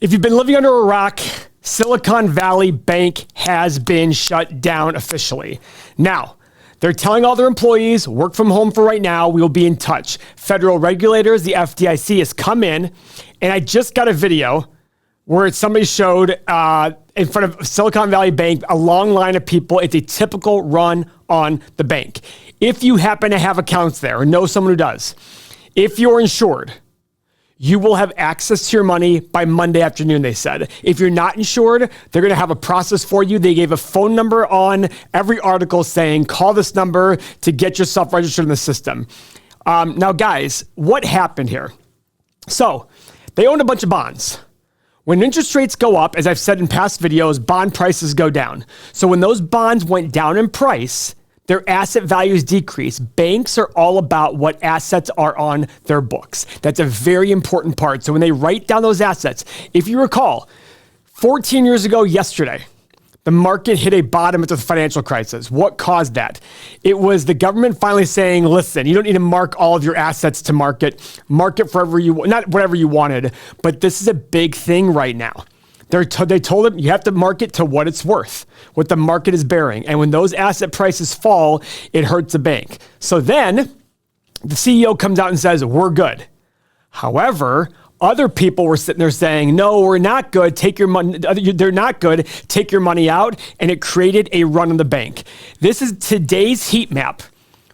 If you've been living under a rock, Silicon Valley Bank has been shut down officially. Now, they're telling all their employees, work from home for right now. We will be in touch. Federal regulators, the FDIC, has come in, and I just got a video where somebody showed in front of Silicon Valley Bank a long line of people. It's a typical run on the bank. If you happen to have accounts there or know someone who does, if you're insured, you will have access to your money by Monday afternoon, they said. If you're not insured, they're going to have a process for you. They gave a phone number on every article saying, call this number to get yourself registered in the system. Now, guys, what happened here? So they owned a bunch of bonds. When interest rates go up, as I've said in past videos, bond prices go down. So when those bonds went down in price, their asset values decrease. Banks are all about what assets are on their books. That's a very important part. So when they write down those assets, if you recall, 14 years ago yesterday, the market hit a bottom at the financial crisis. What caused that? It was the government finally saying, listen, you don't need to mark all of your assets to market. Market forever you want, not whatever you wanted, but this is a big thing right now. They told them you have to market to what it's worth, what the market is bearing. And when those asset prices fall, it hurts the bank. So then the CEO comes out and says, we're good. However, other people were sitting there saying, no, we're not good. Take your money. They're not good. Take your money out. And it created a run on the bank. This is today's heat map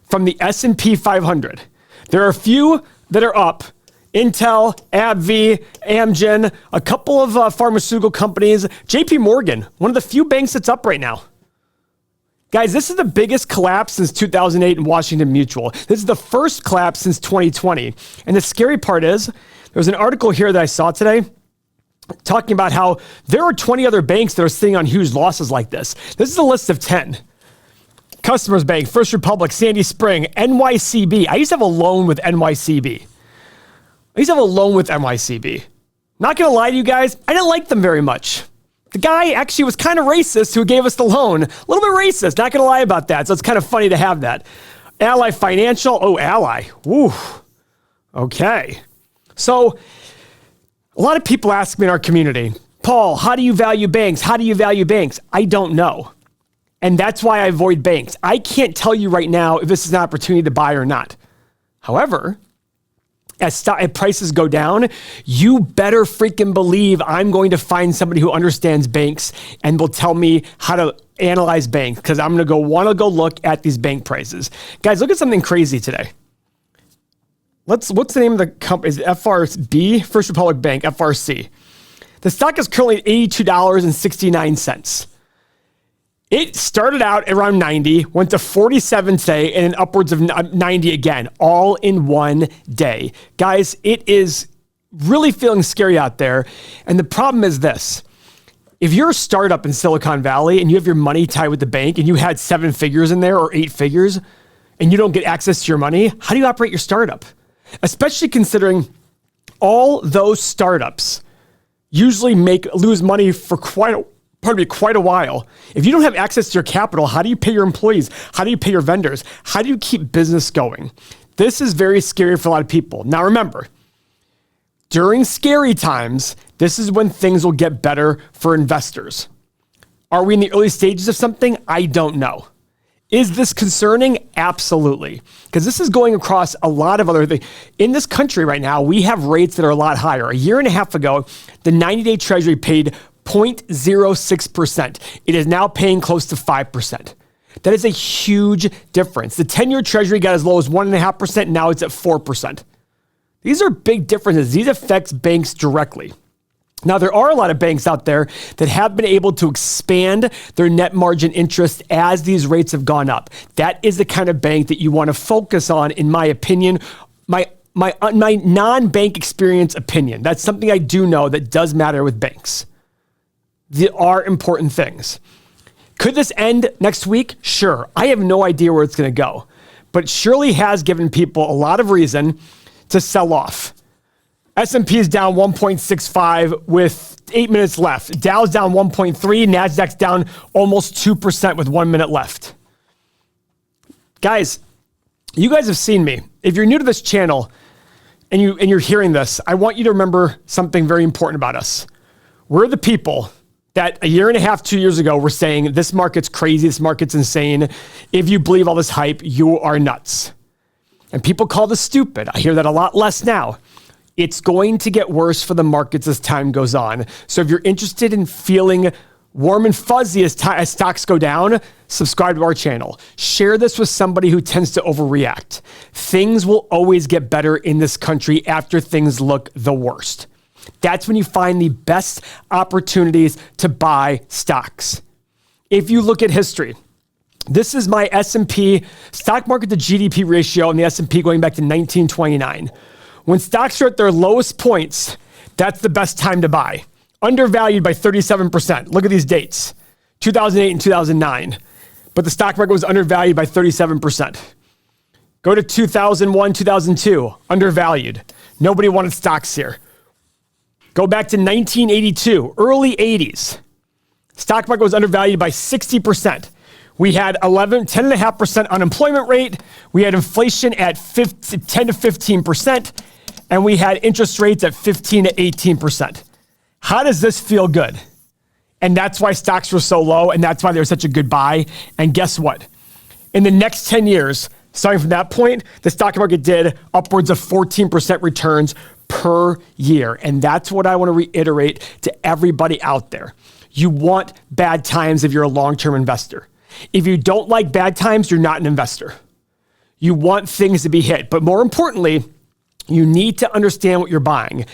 from the S&P 500. There are a few that are up. Intel, AbbVie, Amgen, a couple of pharmaceutical companies. JP Morgan, one of the few banks that's up right now. Guys, this is the biggest collapse since 2008 in Washington Mutual. This is the first collapse since 2020. And the scary part is, there's an article here that I saw today talking about how there are 20 other banks that are sitting on huge losses like this. This is a list of 10. Customers Bank, First Republic, Sandy Spring, NYCB. I used to have a loan with NYCB. Not going to lie to you guys, I didn't like them very much. The guy actually was kind of racist who gave us the loan. A little bit racist, not going to lie about that. So it's kind of funny to have that. Ally Financial. Oh, Ally. Woo. Okay. So a lot of people ask me in our community, Paul, how do you value banks? How do you value banks? I don't know. And that's why I avoid banks. I can't tell you right now if this is an opportunity to buy or not. However, as prices go down, you better freaking believe I'm going to find somebody who understands banks and will tell me how to analyze banks, because I'm going to want to go look at these bank prices. Guys, look at something crazy today. What's the name of the company? Is it FRB? First Republic Bank, FRC. The stock is currently at $82.69. It started out around 90, went to 47 today, and then upwards of 90 again, all in one day. Guys, it is really feeling scary out there. And the problem is this. If you're a startup in Silicon Valley and you have your money tied with the bank and you had 7 figures in there or 8 figures and you don't get access to your money, how do you operate your startup? Especially considering all those startups usually lose money for quite a while. If you don't have access to your capital, how do you pay your employees? How do you pay your vendors? How do you keep business going? This is very scary for a lot of people. Now remember, during scary times, this is when things will get better for investors. Are we in the early stages of something? I don't know. Is this concerning? Absolutely. Because this is going across a lot of other things. In this country right now, we have rates that are a lot higher. A year and a half ago, the 90-day Treasury paid 0.06%. It is now paying close to 5%. That is a huge difference. The 10-year Treasury got as low as 1.5%. Now it's at 4%. These are big differences. These affect banks directly. Now, there are a lot of banks out there that have been able to expand their net margin interest as these rates have gone up. That is the kind of bank that you want to focus on, in my opinion. My non-bank experience opinion. That's something I do know that does matter with banks. There are important things. Could this end next week? Sure. I have no idea where it's going to go, but surely has given people a lot of reason to sell off. S&P is down 1.65 with 8 minutes left. Dow's down 1.3. NASDAQ's down almost 2% with 1 minute left. Guys, you guys have seen me. If you're new to this channel and you're hearing this, I want you to remember something very important about us. We're the people that a year and a half, 2 years ago, were saying this market's crazy, this market's insane. If you believe all this hype, you are nuts. And people call this stupid. I hear that a lot less now. It's going to get worse for the markets as time goes on. So if you're interested in feeling warm and fuzzy as stocks go down, subscribe to our channel. Share this with somebody who tends to overreact. Things will always get better in this country after things look the worst. That's when you find the best opportunities to buy stocks. If you look at history, this is my S&P stock market to GDP ratio in the S&P going back to 1929. When stocks are at their lowest points, that's the best time to buy. Undervalued by 37%. Look at these dates, 2008 and 2009. But the stock market was undervalued by 37%. Go to 2001, 2002, undervalued. Nobody wanted stocks here. Go back to 1982, early 80s. Stock market was undervalued by 60%. We had 10.5% unemployment rate. We had inflation at 10 to 15%. And we had interest rates at 15 to 18%. How does this feel good? And that's why stocks were so low, and that's why they were such a good buy. And guess what? In the next 10 years, starting from that point, the stock market did upwards of 14% returns per year. And that's what I want to reiterate to everybody out there. You want bad times if you're a long-term investor. If you don't like bad times, you're not an investor. You want things to be hit. But more importantly, you need to understand what you're buying.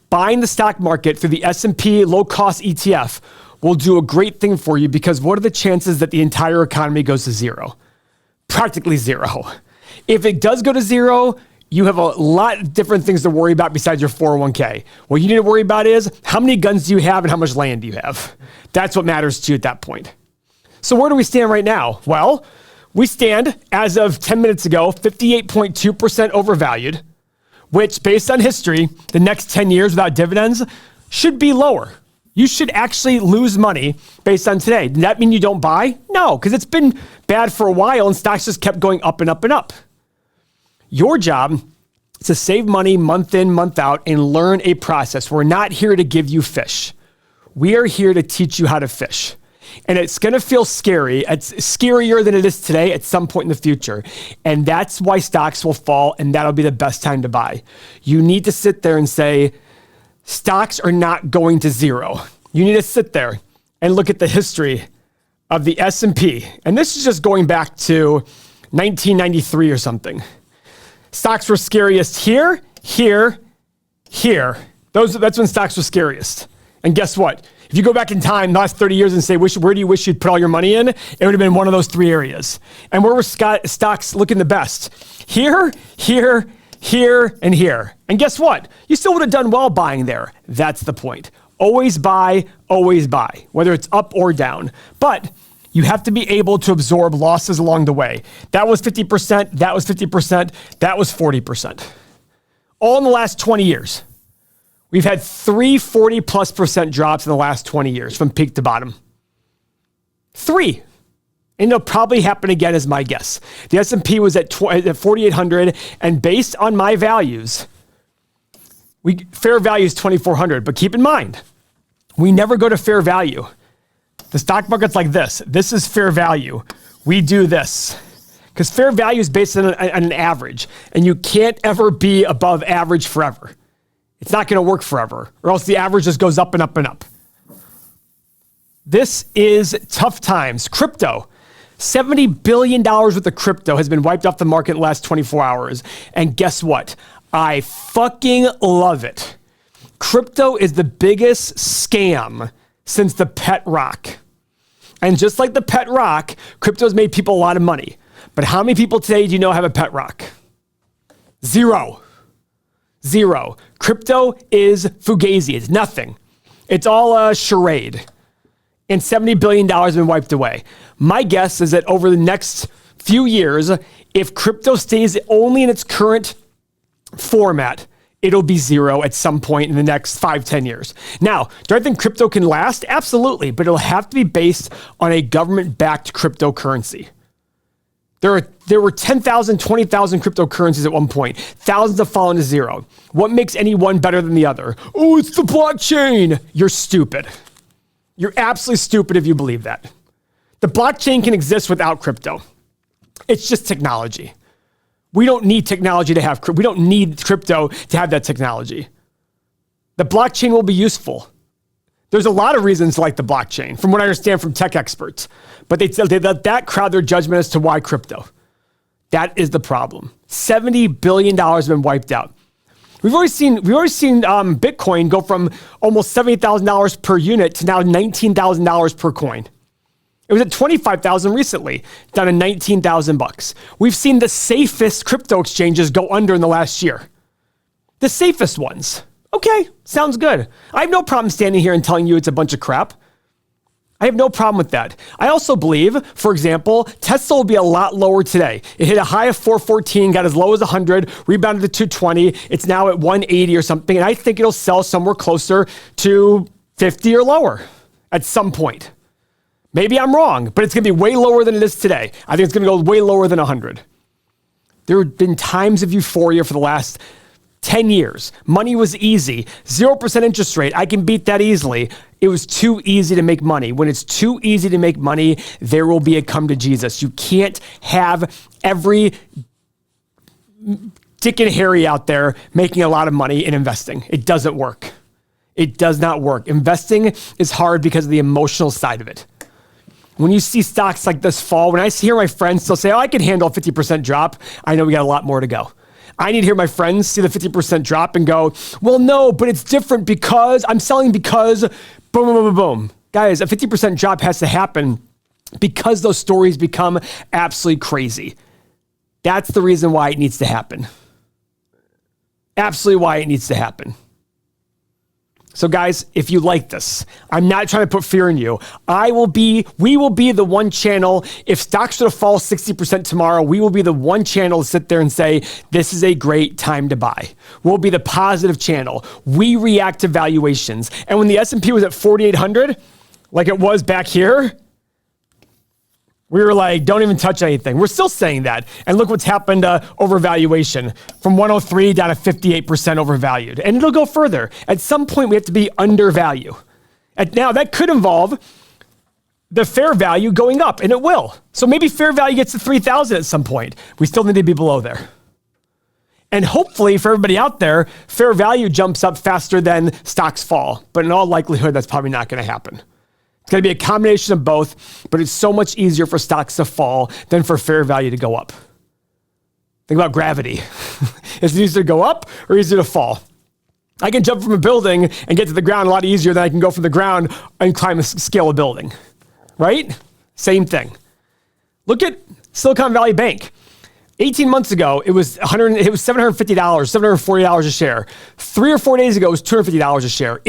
Buying the stock market through the S&P low-cost ETF will do a great thing for you, because what are the chances that the entire economy goes to zero? Practically zero. If it does go to zero, you have a lot of different things to worry about besides your 401k. What you need to worry about is how many guns do you have and how much land do you have? That's what matters to you at that point. So where do we stand right now? Well, we stand, as of 10 minutes ago, 58.2% overvalued, which, based on history, the next 10 years without dividends should be lower. You should actually lose money based on today. Does that mean you don't buy? No, because it's been bad for a while and stocks just kept going up and up and up. Your job is to save money month in, month out, and learn a process. We're not here to give you fish. We are here to teach you how to fish. And it's going to feel scary. It's scarier than it is today at some point in the future. And that's why stocks will fall, and that'll be the best time to buy. You need to sit there and say, stocks are not going to zero. You need to sit there and look at the history of the S&P. And this is just going back to 1993 or something. Stocks were scariest here, here, here. That's when stocks were scariest. And guess what? If you go back in time, the last 30 years, and say, where do you wish you'd put all your money in? It would have been one of those three areas. And where were stocks looking the best? Here, here, here, and here. And guess what? You still would have done well buying there. That's the point. Always buy, whether it's up or down. But you have to be able to absorb losses along the way. That was 50%, that was 50%, that was 40%. All in the last 20 years. We've had 3 40+% drops in the last 20 years from peak to bottom. 3. And it'll probably happen again, is my guess. The S&P was at 4,800, and based on my values, fair value is 2,400. But keep in mind, we never go to fair value. The stock market's like this. This is fair value. We do this. Because fair value is based on an average, and you can't ever be above average forever. It's not going to work forever, or else the average just goes up and up and up. This is tough times. Crypto. $70 billion worth of crypto has been wiped off the market in the last 24 hours. And guess what? I fucking love it. Crypto is the biggest scam since the pet rock. And just like the pet rock, crypto has made people a lot of money. But how many people today do you know have a pet rock? Zero. Crypto is fugazi. It's nothing. It's all a charade. And $70 billion has been wiped away. My guess is that over the next few years, if crypto stays only in its current format, it'll be zero at some point in the next 5-10 years. Now, do I think crypto can last? Absolutely, but it'll have to be based on a government-backed cryptocurrency. There were 10,000, 20,000 cryptocurrencies at one point. Thousands have fallen to zero. What makes any one better than the other? Oh, it's the blockchain. You're stupid. You're absolutely stupid if you believe that. The blockchain can exist without crypto. It's just technology. We don't need technology to have, we don't need crypto to have that technology. The blockchain will be useful. There's a lot of reasons like the blockchain, from what I understand from tech experts, but they let that crowd their judgment as to why crypto. That is the problem. $70 billion have been wiped out. We've already seen Bitcoin go from almost $70,000 per unit to now $19,000 per coin. It was at 25,000 recently, down to 19,000 bucks. We've seen the safest crypto exchanges go under in the last year. The safest ones. Okay, sounds good. I have no problem standing here and telling you it's a bunch of crap. I have no problem with that. I also believe, for example, Tesla will be a lot lower today. It hit a high of 414, got as low as 100, rebounded to 220. It's now at 180 or something, and I think it'll sell somewhere closer to 50 or lower at some point. Maybe I'm wrong, but it's going to be way lower than it is today. I think it's going to go way lower than 100. There have been times of euphoria for the last 10 years. Money was easy. 0% interest rate. I can beat that easily. It was too easy to make money. When it's too easy to make money, there will be a come to Jesus. You can't have every Dick and Harry out there making a lot of money in investing. It doesn't work. It does not work. Investing is hard because of the emotional side of it. When you see stocks like this fall, when I hear my friends still say, oh, I can handle a 50% drop, I know we got a lot more to go. I need to hear my friends see the 50% drop and go, well, no, but it's different because I'm selling because boom, boom, boom, boom. Guys, a 50% drop has to happen because those stories become absolutely crazy. That's the reason why it needs to happen. Absolutely why it needs to happen. So guys, if you like this, I'm not trying to put fear in you. We will be the one channel. If stocks were to fall 60% tomorrow, we will be the one channel to sit there and say, this is a great time to buy. We'll be the positive channel. We react to valuations. And when the S&P was at 4,800, like it was back here, we were like, don't even touch anything. We're still saying that. And look what's happened overvaluation from 103 down to 58% overvalued. And it'll go further. At some point, we have to be undervalue. And now that could involve the fair value going up, and it will. So maybe fair value gets to 3,000 at some point. We still need to be below there. And hopefully for everybody out there, fair value jumps up faster than stocks fall. But in all likelihood, that's probably not going to happen. It's going to be a combination of both, but it's so much easier for stocks to fall than for fair value to go up. Think about gravity. Is it easier to go up or easier to fall? I can jump from a building and get to the ground a lot easier than I can go from the ground and climb a scale of building, right? Same thing. Look at Silicon Valley Bank. 18 months ago, it was $750, $740 a share. 3 or 4 days ago, it was $250 a share.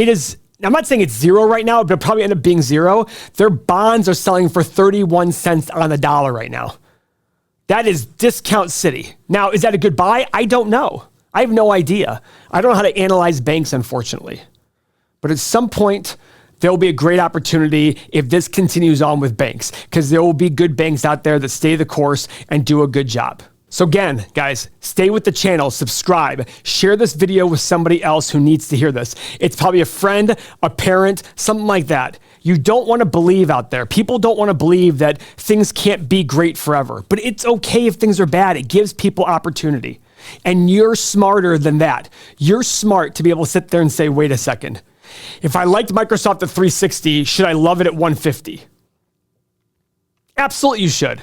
I'm not saying it's zero right now, but it'll probably end up being zero. Their bonds are selling for 31 cents on the dollar right now. That is discount city. Now, is that a good buy? I don't know. I have no idea. I don't know how to analyze banks, unfortunately. But at some point, there will be a great opportunity if this continues on with banks, because there will be good banks out there that stay the course and do a good job. So again, guys, stay with the channel, subscribe, share this video with somebody else who needs to hear this. It's probably a friend, a parent, something like that. You don't want to believe out there. People don't want to believe that things can't be great forever, but it's okay if things are bad. It gives people opportunity. And you're smarter than that. You're smart to be able to sit there and say, wait a second. If I liked Microsoft at 360, should I love it at 150? Absolutely you should.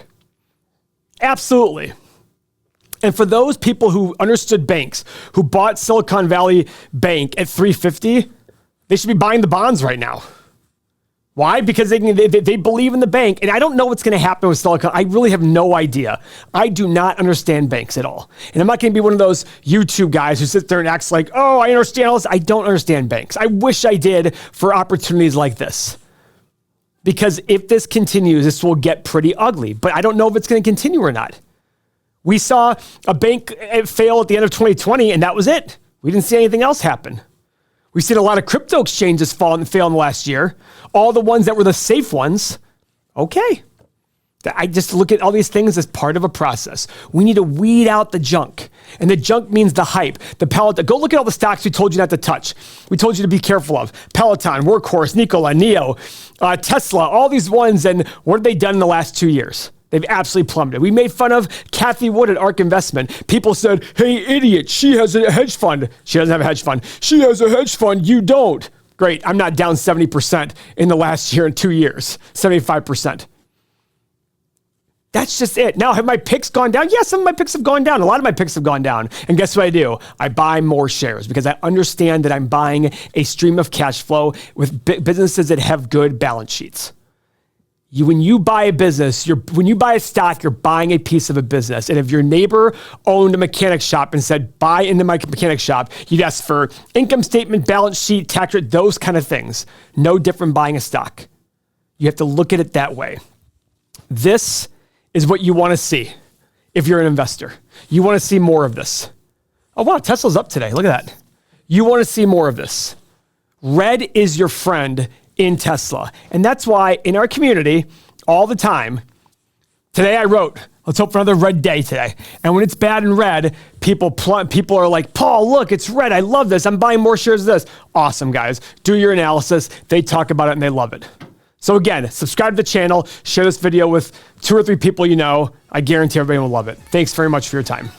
Absolutely. And for those people who understood banks, who bought Silicon Valley Bank at 350, they should be buying the bonds right now. Why? Because they believe in the bank. And I don't know what's going to happen with Silicon. I really have no idea. I do not understand banks at all. And I'm not going to be one of those YouTube guys who sits there and acts like, oh, I understand all this. I don't understand banks. I wish I did for opportunities like this. Because if this continues, this will get pretty ugly. But I don't know if it's going to continue or not. We saw a bank fail at the end of 2020, and that was it. We didn't see anything else happen. We've seen a lot of crypto exchanges fail in the last year. All the ones that were the safe ones, okay. I just look at all these things as part of a process. We need to weed out the junk. And the junk means the hype, the Peloton. Go look at all the stocks we told you not to touch. We told you to be careful of. Peloton, Workhorse, Nikola, Neo, Tesla, all these ones. And what have they done in the last 2 years? They've absolutely plummeted. We made fun of Kathy Wood at ARK Investment. People said, hey, idiot, she has a hedge fund. She doesn't have a hedge fund. She has a hedge fund. You don't. Great. I'm not down 70% in the last year and 2 years, 75%. That's just it. Now, have my picks gone down? Yes, some of my picks have gone down. A lot of my picks have gone down. And guess what I do? I buy more shares because I understand that I'm buying a stream of cash flow with businesses that have good balance sheets. When you buy a business, when you buy a stock, you're buying a piece of a business. And if your neighbor owned a mechanic shop and said, buy into my mechanic shop, you'd ask for income statement, balance sheet, tax rate, those kind of things. No different buying a stock. You have to look at it that way. This is what you want to see if you're an investor. You want to see more of this. Oh, wow, Tesla's up today. Look at that. You want to see more of this. Red is your friend in Tesla. And that's why in our community, all the time, today I wrote, let's hope for another red day today. And when it's bad in red, people are like, Paul, look, it's red. I love this. I'm buying more shares of this. Awesome, guys. Do your analysis. They talk about it and they love it. So again, subscribe to the channel, share this video with 2 or 3 people you know. I guarantee everybody will love it. Thanks very much for your time.